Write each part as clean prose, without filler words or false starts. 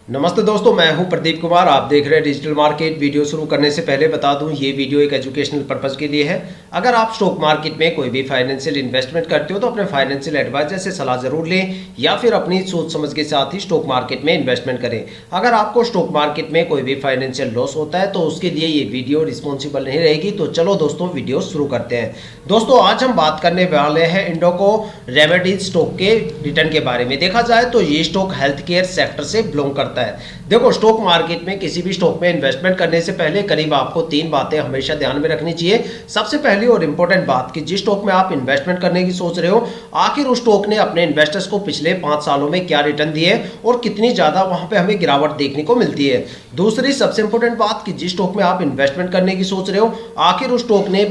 नमस्ते दोस्तों, मैं हूं प्रदीप कुमार। आप देख रहे हैं डिजिटल मार्केट। वीडियो शुरू करने से पहले बता दूं, ये वीडियो एक एजुकेशनल पर्पस के लिए है। अगर आप स्टॉक मार्केट में कोई भी फाइनेंशियल इन्वेस्टमेंट करते हो तो अपने फाइनेंशियल एडवाइजर से सलाह जरूर लें या फिर अपनी सोच समझ के साथ ही स्टॉक मार्केट में इन्वेस्टमेंट करें। अगर आपको स्टॉक मार्केट में कोई भी फाइनेंशियल लॉस होता है तो उसके लिए ये वीडियो रिस्पॉन्सिबल नहीं रहेगी। तो चलो दोस्तों, वीडियो शुरू करते हैं। दोस्तों, आज हम बात करने वाले हैं इंडोको रेमेडीज स्टॉक के रिटर्न के बारे में। देखा जाए तो ये स्टॉक हेल्थ केयर सेक्टर से बिलोंग करता है। देखो, स्टॉक मार्केट में किसी भी स्टॉक में इन्वेस्टमेंट करने से पहले करीब आपको 3 बातें हमेशा ध्यान में रखनी चाहिए। सबसे पहली और इंपॉर्टेंट बात कि जिस स्टॉक में आप इन्वेस्टमेंट करने की सोच रहे हो, आखिर उस स्टॉक ने अपने इन्वेस्टर्स को पिछले 5 सालों में क्या रिटर्न दिए और कितनी ज्यादा वहां पे हमें गिरावट देखने को मिलती है। दूसरी सबसे इंपॉर्टेंट बात कि जिस स्टॉक में आप इन्वेस्टमेंट करने की सोच रहे हो, आखिर उस स्टॉक ने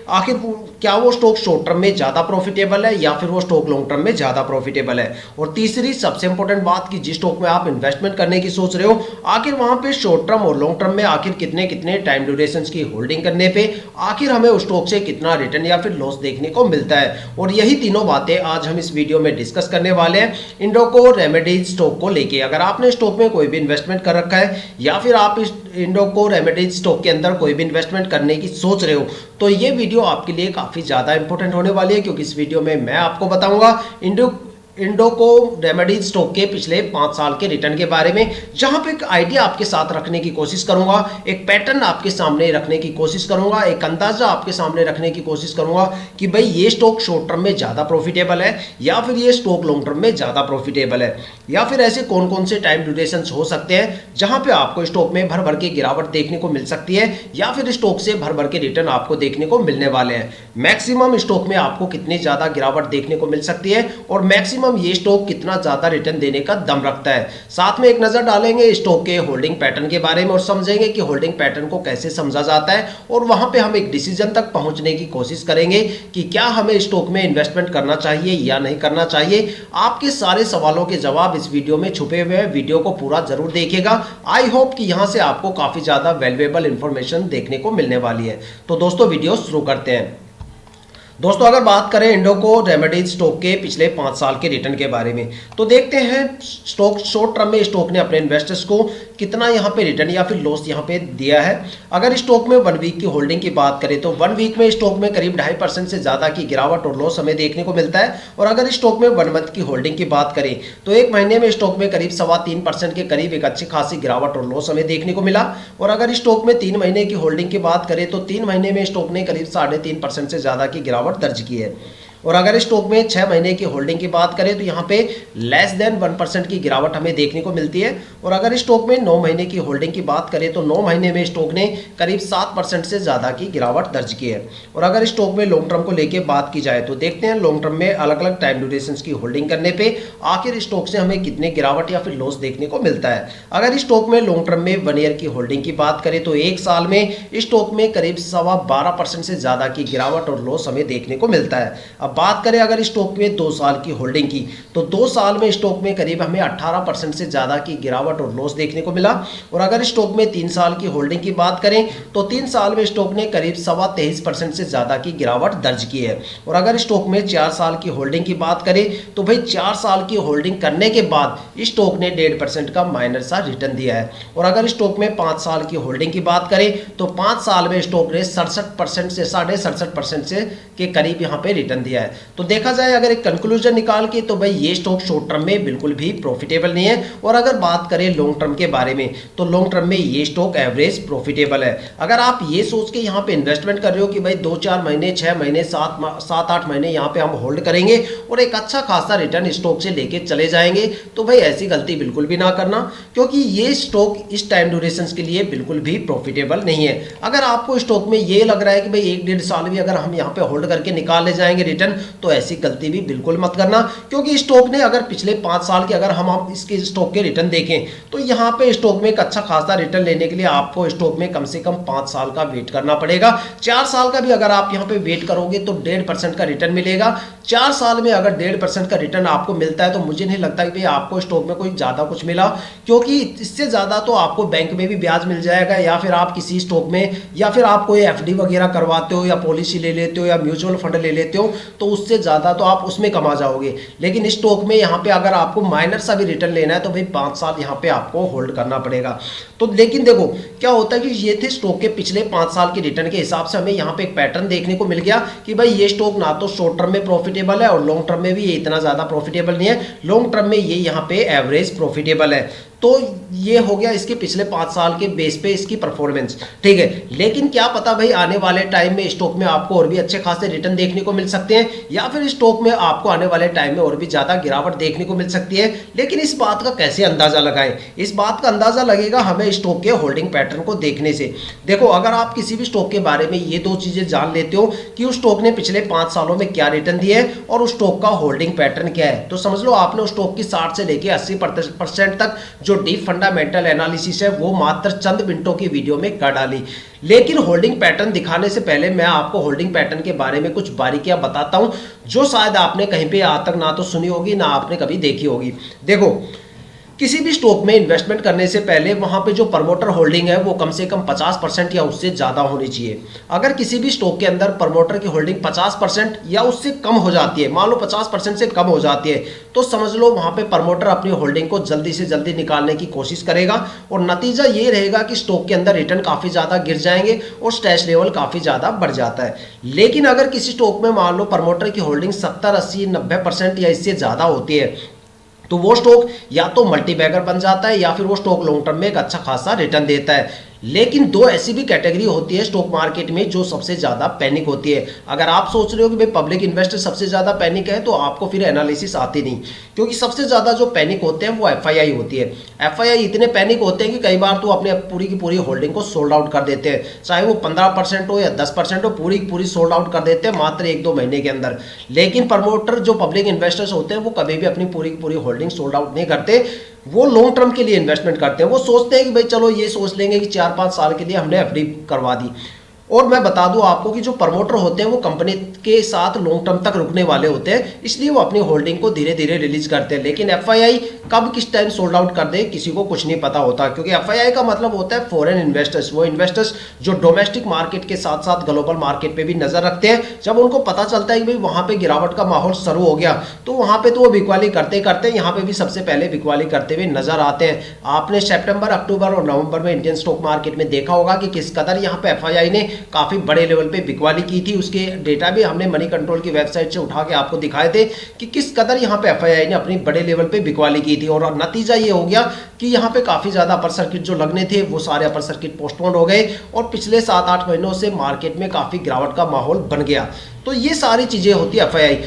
आखिर क्या वो स्टॉक शॉर्ट टर्म में ज्यादा प्रॉफिटेबल है या फिर वो स्टॉक लॉन्ग टर्म में ज्यादा प्रॉफिटेबल है। और तीसरी सबसे इंपॉर्टेंट बात कि जिस स्टॉक में आप इन्वेस्टमेंट करने की सोच रहे हो, आखिर वहां पे शॉर्ट टर्म और लॉन्ग टर्म में आखिर कितने कितने टाइम ड्यूरेशन की होल्डिंग करने पे आखिर हमें उस स्टॉक से कितना रिटर्न या फिर लॉस देखने को मिलता है। और यही तीनों बातें आज हम इस वीडियो में डिस्कस करने वाले हैं इंडोको रेमेडीज स्टॉक को लेके। अगर आपने स्टॉक में कोई भी इन्वेस्टमेंट कर रखा है या फिर आप इस इंडोको रेमेडीज स्टॉक के अंदर कोई भी इन्वेस्टमेंट करने की सोच रहे हो, तो ये वीडियो आपके लिए काफी ज्यादा इंपॉर्टेंट होने वाली है, क्योंकि इस वीडियो में मैं आपको बताऊंगा इंडोको रेमेडीज स्टॉक के पिछले 5 साल के रिटर्न के बारे में, जहां पे एक आइडिया आपके साथ रखने की कोशिश करूंगा, एक पैटर्न आपके सामने रखने की कोशिश करूंगा, एक अंदाजा आपके सामने रखने की कोशिश करूंगा कि भाई ये स्टॉक शॉर्ट टर्म में ज्यादा प्रॉफिटेबल है या फिर ये स्टॉक लॉन्ग टर्म में ज्यादा प्रॉफिटेबल है, या फिर ऐसे कौन कौन से टाइम ड्यूरेशन हो सकते हैं जहां पे आपको स्टॉक में भर भर के गिरावट देखने को मिल सकती है या फिर स्टॉक से भर भर के रिटर्न आपको देखने को मिलने वाले हैं। मैक्सिमम स्टॉक में आपको कितनी ज्यादा गिरावट देखने को मिल सकती है और मैक्सिमम ये स्टॉक कितना ज्यादा रिटर्न देने का दम रखता है। साथ में एक नजर डालेंगे स्टॉक के होल्डिंग पैटर्न के बारे में और समझेंगे कि होल्डिंग पैटर्न को कैसे समझा जाता है, और वहां पे हम एक डिसीजन तक पहुंचने की कोशिश करेंगे कि क्या हमें स्टॉक में इन्वेस्टमेंट करना चाहिए या नहीं करना चाहिए। आपके सारे सवालों के जवाब इस वीडियो में छुपे हुए हैं। वीडियो को पूरा जरूर देखिएगा। आई होप कि यहां से आपको काफी ज्यादा वैल्यूएबल इंफॉर्मेशन देखने को मिलने वाली है। तो दोस्तों, वीडियो शुरू करते हैं। दोस्तों, अगर बात करें इंडोको रेमेडीज स्टॉक के पिछले 5 साल के रिटर्न के बारे में, तो देखते हैं स्टॉक शॉर्ट टर्म में स्टॉक ने अपने इन्वेस्टर्स को कितना यहां पे रिटर्न या फिर लॉस यहां पे दिया है। अगर स्टॉक में 1 वीक की होल्डिंग की बात करें तो 1 वीक में स्टॉक में करीब 2.5% से ज्यादा की गिरावट और लॉस हमें देखने को मिलता है। और अगर स्टॉक में 1 मंथ की होल्डिंग की बात करें तो 1 महीने में स्टॉक में करीब 3.25% के करीब एक अच्छी खासी गिरावट और लॉस हमें देखने को मिला। और अगर स्टॉक में 3 महीने की होल्डिंग की बात करें तो 3 महीने में स्टॉक ने करीब 3.5% से ज्यादा की गिरावट दर्ज की है। और अगर स्टॉक में 6 महीने की होल्डिंग की बात करें तो यहाँ पे लेस देन 1% की गिरावट हमें देखने को मिलती है। और अगर स्टॉक में 9 महीने की होल्डिंग की बात करें तो 9 महीने में स्टॉक ने करीब 7% से ज़्यादा की गिरावट दर्ज की है। और अगर स्टॉक में लॉन्ग टर्म को लेकर बात की जाए तो देखते हैं लॉन्ग टर्म में अलग अलग टाइम ड्यूरेशन की होल्डिंग करने पर आखिर स्टॉक से हमें कितने गिरावट या फिर लॉस देखने को मिलता है। अगर स्टॉक में लॉन्ग टर्म में 1 ईयर की होल्डिंग की बात करें तो 1 साल में स्टॉक में करीब 12.25% से ज़्यादा की गिरावट और लॉस हमें देखने को मिलता है। अब बात करें अगर स्टॉक में 2 साल की होल्डिंग की, तो 2 साल में स्टॉक में करीब हमें 18% से ज्यादा की गिरावट और लॉस देखने को मिला। और अगर स्टॉक में 3 साल की होल्डिंग की बात करें तो 3 साल में स्टॉक ने करीब 23.25% से ज्यादा की गिरावट दर्ज की है। और अगर स्टॉक में 4 साल की होल्डिंग की बात करें तो भाई 4 साल की होल्डिंग करने के बाद स्टॉक ने 1.5% का माइनर सा रिटर्न दिया है। और अगर स्टॉक में 5 साल की होल्डिंग की बात करें तो 5 साल में स्टॉक ने 67% से 67.5% से के करीब यहाँ पे रिटर्न दिया है। तो देखा जाए अगर एक कंक्लूजन निकाल के तो भाई ये स्टॉक शॉर्ट टर्म में बिल्कुल भी प्रॉफिटेबल नहीं है। और अगर बात करें लॉन्ग टर्म के बारे में तो लॉन्ग टर्म में ये स्टॉक एवरेज प्रॉफिटेबल है। अगर आप ये सोच के यहाँ पे इन्वेस्टमेंट कर रहे हो कि भाई 2-4 महीने, 6 महीने, 7-8 महीने यहाँ पे हम होल्ड करेंगे और एक अच्छा खासा रिटर्न स्टॉक से लेके चले जाएंगे, तो भाई ऐसी गलती बिल्कुल भी ना करना, क्योंकि ये स्टॉक इस टाइम ड्यूरेशन के लिए बिल्कुल भी प्रॉफिटेबल नहीं है। अगर आपको स्टॉक में ये लग रहा है कि भाई 1-1.5 साल भी अगर हम यहाँ पे होल्ड करके निकाल ले जाएंगे रिटर्न, तो ऐसी गलती भी बिल्कुल मत करना। क्योंकि स्टॉक ने अगर पिछले 5 साल के अगर हम इसके स्टॉक के रिटर्न देखें तो यहाँ पे स्टॉक में एक अच्छा खासा रिटर्न लेने के लिए आपको स्टॉक में कम से कम 5 साल का वेट करना पड़ेगा। 4 साल का भी अगर आप यहाँ पे वेट करोगे तो 1.5% का रिटर्न मिलेगा। 4 साल में अगर 1.5% का रिटर्न आपको मिलता है तो मुझे नहीं लगता कि भाई आपको स्टॉक में कोई ज्यादा कुछ मिला, क्योंकि इससे ज्यादा तो आपको बैंक में भी ब्याज मिल जाएगा, या फिर आप किसी स्टॉक में, या फिर आप कोई FD वगैरह करवाते हो या पॉलिसी ले लेते हो या म्यूचुअल फंड ले लेते हो, तो उससे ज़्यादा तो आप उसमें कमा जाओगे। लेकिन स्टॉक में यहाँ पे अगर आपको माइनर सा भी रिटर्न लेना है तो भाई 5 साल यहाँ पे आपको होल्ड करना पड़ेगा। तो लेकिन देखो क्या होता है कि ये थे स्टॉक के पिछले 5 साल के रिटर्न के हिसाब से हमें यहाँ पे एक पैटर्न देखने को मिल गया कि भाई ये स्टॉक ना तो शॉर्ट टर्म में प्रॉफिटेबल है और लॉन्ग टर्म में भी ये इतना ज़्यादा प्रॉफिटेबल नहीं है, लॉन्ग टर्म में ये यहाँ पे एवरेज प्रॉफिटेबल है। तो ये हो गया इसके पिछले 5 साल के बेस पे इसकी परफॉर्मेंस, ठीक है। लेकिन क्या पता भाई आने वाले टाइम में स्टॉक में आपको और भी अच्छे खासे रिटर्न देखने को मिल सकते हैं, या फिर स्टॉक में आपको आने वाले टाइम में और भी ज़्यादा गिरावट देखने को मिल सकती है। लेकिन इस बात का कैसे अंदाज़ा लगाएं? इस बात का अंदाज़ा लगेगा हमें स्टॉक के होल्डिंग पैटर्न को देखने से। देखो अगर आप किसी भी स्टॉक के बारे में ये 2 चीज़ें जान लेते हो कि उस स्टॉक ने पिछले 5 सालों में क्या रिटर्न दिया है और उस स्टॉक का होल्डिंग पैटर्न क्या है, तो समझ लो आपने उस स्टॉक की 60 से लेकर 80% तक जो डीप फंडामेंटल एनालिसिस है वो मात्र चंद मिनटों की वीडियो में कर डाली। लेकिन होल्डिंग पैटर्न दिखाने से पहले मैं आपको होल्डिंग पैटर्न के बारे में कुछ बारीकियां बताता हूं जो शायद आपने कहीं पे आज तक ना तो सुनी होगी ना आपने कभी देखी होगी। देखो किसी भी स्टॉक में इन्वेस्टमेंट करने से पहले वहां पे जो प्रमोटर होल्डिंग है वो कम से कम 50% या उससे ज़्यादा होनी चाहिए। अगर किसी भी स्टॉक के अंदर प्रमोटर की होल्डिंग 50% या उससे कम हो जाती है, मान लो 50% से कम हो जाती है, तो समझ लो वहां पे प्रमोटर अपनी होल्डिंग को जल्दी से जल्दी निकालने की कोशिश करेगा और नतीजा ये रहेगा कि स्टॉक के अंदर रिटर्न काफ़ी ज़्यादा गिर जाएंगे और स्ट्रेस लेवल काफ़ी ज़्यादा बढ़ जाता है। लेकिन अगर किसी स्टॉक में मान लो प्रमोटर की होल्डिंग 70, 80, 90% या इससे ज़्यादा होती है तो वो स्टॉक या तो मल्टी बैगर बन जाता है या फिर वो स्टॉक लॉन्ग टर्म में एक अच्छा खासा रिटर्न देता है। लेकिन 2 ऐसी भी कैटेगरी होती है स्टॉक मार्केट में जो सबसे ज़्यादा पैनिक होती है। अगर आप सोच रहे हो कि भाई पब्लिक इन्वेस्टर सबसे ज़्यादा पैनिक है तो आपको फिर एनालिसिस आती नहीं, क्योंकि सबसे ज़्यादा जो पैनिक होते हैं वो एफआईआई होती है। एफआईआई इतने पैनिक होते हैं कि कई बार तो अपने पूरी की पूरी होल्डिंग को सोल्ड आउट कर देते हैं, चाहे वो 15% हो या 10% हो, पूरी की पूरी सोल्ड आउट कर देते हैं मात्र 1-2 महीने के अंदर। लेकिन प्रमोटर जो पब्लिक इन्वेस्टर्स होते हैं वो कभी भी अपनी पूरी की पूरी होल्डिंग सोल्ड आउट नहीं करते, वो लॉन्ग टर्म के लिए इन्वेस्टमेंट करते हैं। वो सोचते हैं कि भाई चलो ये सोच लेंगे कि 4-5 साल के लिए हमने एफडी करवा दी। और मैं बता दूं आपको कि जो प्रमोटर होते हैं वो कंपनी के साथ लॉन्ग टर्म तक रुकने वाले होते हैं, इसलिए वो अपनी होल्डिंग को धीरे धीरे रिलीज करते हैं। लेकिन एफआईआई कब किस टाइम सोल्ड आउट कर दे किसी को कुछ नहीं पता होता, क्योंकि एफआईआई का मतलब होता है फॉरेन इन्वेस्टर्स। वो इन्वेस्टर्स जो डोमेस्टिक मार्केट के साथ साथ ग्लोबल मार्केट पे भी नजर रखते हैं। जब उनको पता चलता है कि भाई वहां पे गिरावट का माहौल शुरू हो गया तो वहां पे तो वो बिकवाली करते करते यहाँ पे भी सबसे पहले बिकवाली करते हुए नजर आते हैं। आपने सितंबर, अक्टूबर और नवंबर में इंडियन स्टॉक मार्केट में देखा होगा कि किस कदर यहाँ पे एफआईआई ने काफी बड़े लेवल पे बिकवाली की थी। उसके डेटा भी हमने मनी कंट्रोल की वेबसाइट से उठा के आपको दिखाए थे कि किस कदर यहाँ पे एफआईआई ने अपनी बड़े लेवल पे बिकवाली की थी। और नतीजा ये हो गया कि यहाँ पे काफी ज्यादा अपर सर्किट जो लगने थे वो सारे अपर सर्किट पोस्टपोन हो गए और पिछले 7-8 महीनों से मार्केट में काफी गिरावट का माहौल बन गया। तो ये सारी चीजें होती है एफआईआई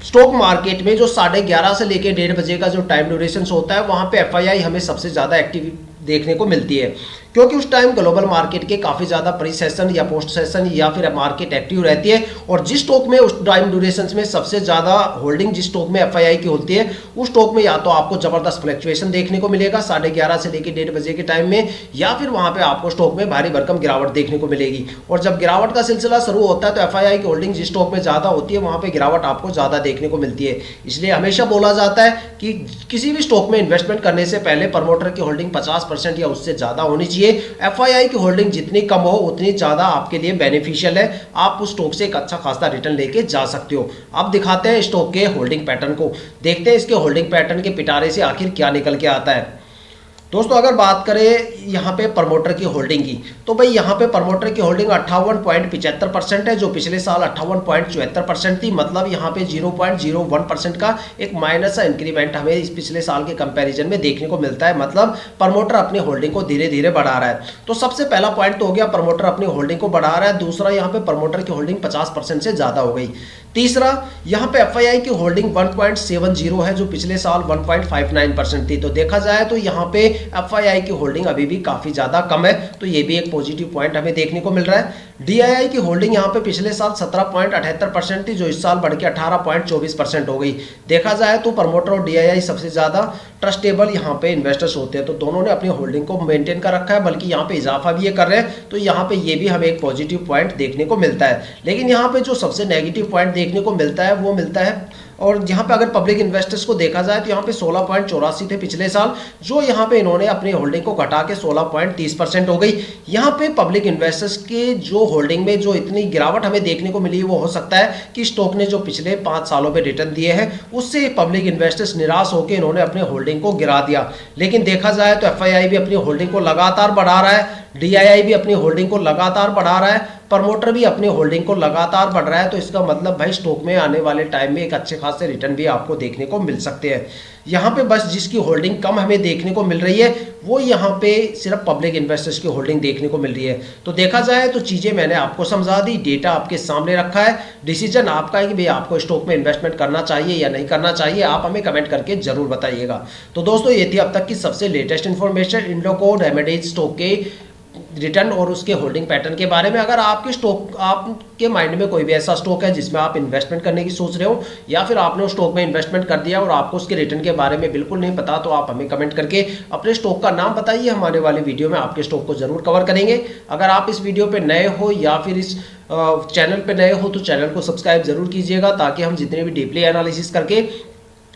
स्टॉक मार्केट में। जो 11:30 से लेकर 1:30 बजे का जो टाइम ड्यूरेशन होता है वहां पे एफआईआई हमें सबसे ज्यादा एक्टिव देखने को मिलती है, क्योंकि उस टाइम ग्लोबल मार्केट के काफ़ी ज़्यादा प्री सेशन या पोस्ट सेशन या फिर मार्केट एक्टिव रहती है। और जिस स्टॉक में उस टाइम ड्यूरेशन में सबसे ज़्यादा होल्डिंग जिस स्टॉक में एफआईआई की होती है उस स्टॉक में या तो आपको ज़बरदस्त फ्लक्चुएशन देखने को मिलेगा 11:30 से लेकर 1:30 बजे के टाइम में, या फिर वहाँ पे आपको स्टॉक में भारी भरकम गिरावट देखने को मिलेगी। और जब गिरावट का सिलसिला शुरू होता है तो एफआईआई की होल्डिंग जिस स्टॉक में ज़्यादा होती है वहाँ पर गिरावट आपको ज़्यादा देखने को मिलती है। इसलिए हमेशा बोला जाता है कि किसी भी स्टॉक में इन्वेस्टमेंट करने से पहले प्रमोटर की होल्डिंग 50% या उससे ज़्यादा होनी चाहिए। एफआईआई की होल्डिंग जितनी कम हो उतनी ज़्यादा आपके लिए बेनिफिशियल है, आप उस स्टॉक से एक अच्छा खासा रिटर्न लेके जा सकते हो। अब दिखाते हैं स्टॉक के होल्डिंग पैटर्न को, देखते हैं इसके होल्डिंग पैटर्न के पिटारे से आखिर क्या निकल के आता है। दोस्तों अगर बात करें यहाँ पे प्रमोटर की होल्डिंग की तो भाई यहाँ पे प्रमोटर की होल्डिंग 58.75% है, जो पिछले साल 58.74% थी। मतलब यहाँ पे 0.01% का एक माइनस इंक्रीमेंट हमें इस पिछले साल के कंपैरिजन में देखने को मिलता है। मतलब प्रमोटर अपनी होल्डिंग को धीरे धीरे बढ़ा रहा है। तो सबसे पहला पॉइंट तो हो गया प्रमोटर अपनी होल्डिंग को बढ़ा रहा है। दूसरा यहाँ पे प्रमोटर की होल्डिंग 50% से ज़्यादा हो गई। तीसरा यहाँ पे एफआईआई की होल्डिंग 1.70 है, जो पिछले साल 1.59% थी। तो देखा जाए तो यहाँ पे एफआईआई की होल्डिंग अभी भी काफ़ी ज़्यादा कम है, तो ये भी एक पॉजिटिव पॉइंट हमें देखने को मिल रहा है। डीआईआई की होल्डिंग यहाँ पे पिछले साल 17.78% थी, जो इस साल बढ़ के 18.24% हो गई। देखा जाए तो प्रमोटर और डीआईआई सबसे ज़्यादा ट्रस्टेबल यहाँ पे इन्वेस्टर्स होते हैं, तो दोनों ने अपनी होल्डिंग को मेंटेन कर रखा है, बल्कि यहाँ पे इजाफा भी ये कर रहे हैं। तो यहाँ पे ये भी हमें एक पॉजिटिव पॉइंट देखने को मिलता है। लेकिन यहाँ पे जो सबसे नेगेटिव पॉइंट देखने को मिलता है वो मिलता है और यहाँ पे अगर पब्लिक इन्वेस्टर्स को देखा जाए तो यहाँ पे 16.84 थे पिछले साल, जो यहाँ पे इन्होंने अपनी होल्डिंग को घटा के 16.30% हो गई। यहाँ पे पब्लिक इन्वेस्टर्स के जो होल्डिंग में जो इतनी गिरावट हमें देखने को मिली वो हो सकता है कि स्टॉक ने जो पिछले 5 सालों में रिटर्न दिए हैं उससे पब्लिक इन्वेस्टर्स निराश होकर इन्होंने अपने होल्डिंग को गिरा दिया। लेकिन देखा जाए तो एफआईआई भी अपनी होल्डिंग को लगातार बढ़ा रहा है, डीआईआई भी अपनी होल्डिंग को लगातार बढ़ा रहा है, प्रमोटर भी अपनी होल्डिंग को लगातार बढ़ रहा है। तो इसका मतलब भाई स्टॉक में आने वाले टाइम में एक अच्छे खासे रिटर्न भी आपको देखने को मिल सकते हैं। यहाँ पे बस जिसकी होल्डिंग कम हमें देखने को मिल रही है वो यहाँ पे सिर्फ पब्लिक इन्वेस्टर्स की होल्डिंग देखने को मिल रही है। तो देखा जाए तो चीज़ें मैंने आपको समझा दी, डेटा आपके सामने रखा है, डिसीजन आपका है कि भाई आपको स्टॉक में इन्वेस्टमेंट करना चाहिए या नहीं करना चाहिए। आप हमें कमेंट करके जरूर बताइएगा। तो दोस्तों ये थी अब तक की सबसे latest information Indoco remedies stock के रिटर्न और उसके होल्डिंग पैटर्न के बारे में। अगर आपके माइंड में कोई भी ऐसा स्टॉक है जिसमें आप इन्वेस्टमेंट करने की सोच रहे हो या फिर आपने उस स्टॉक में इन्वेस्टमेंट कर दिया और आपको उसके रिटर्न के बारे में बिल्कुल नहीं पता, तो आप हमें कमेंट करके अपने स्टॉक का नाम बताइए। हमारे वाले वीडियो में आपके स्टॉक को जरूर कवर करेंगे। अगर आप इस वीडियो पर नए हो या फिर इस चैनल पर नए हो तो चैनल को सब्सक्राइब जरूर कीजिएगा, ताकि हम जितने भी डीपली एनालिसिस करके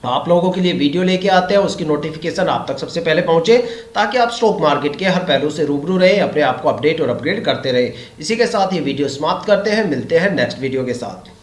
आप लोगों के लिए वीडियो लेके आते हैं उसकी नोटिफिकेशन आप तक सबसे पहले पहुंचे, ताकि आप स्टॉक मार्केट के हर पहलू से रूबरू रहे, अपने आप को अपडेट और अपग्रेड करते रहे। इसी के साथ ये वीडियो समाप्त करते हैं, मिलते हैं नेक्स्ट वीडियो के साथ।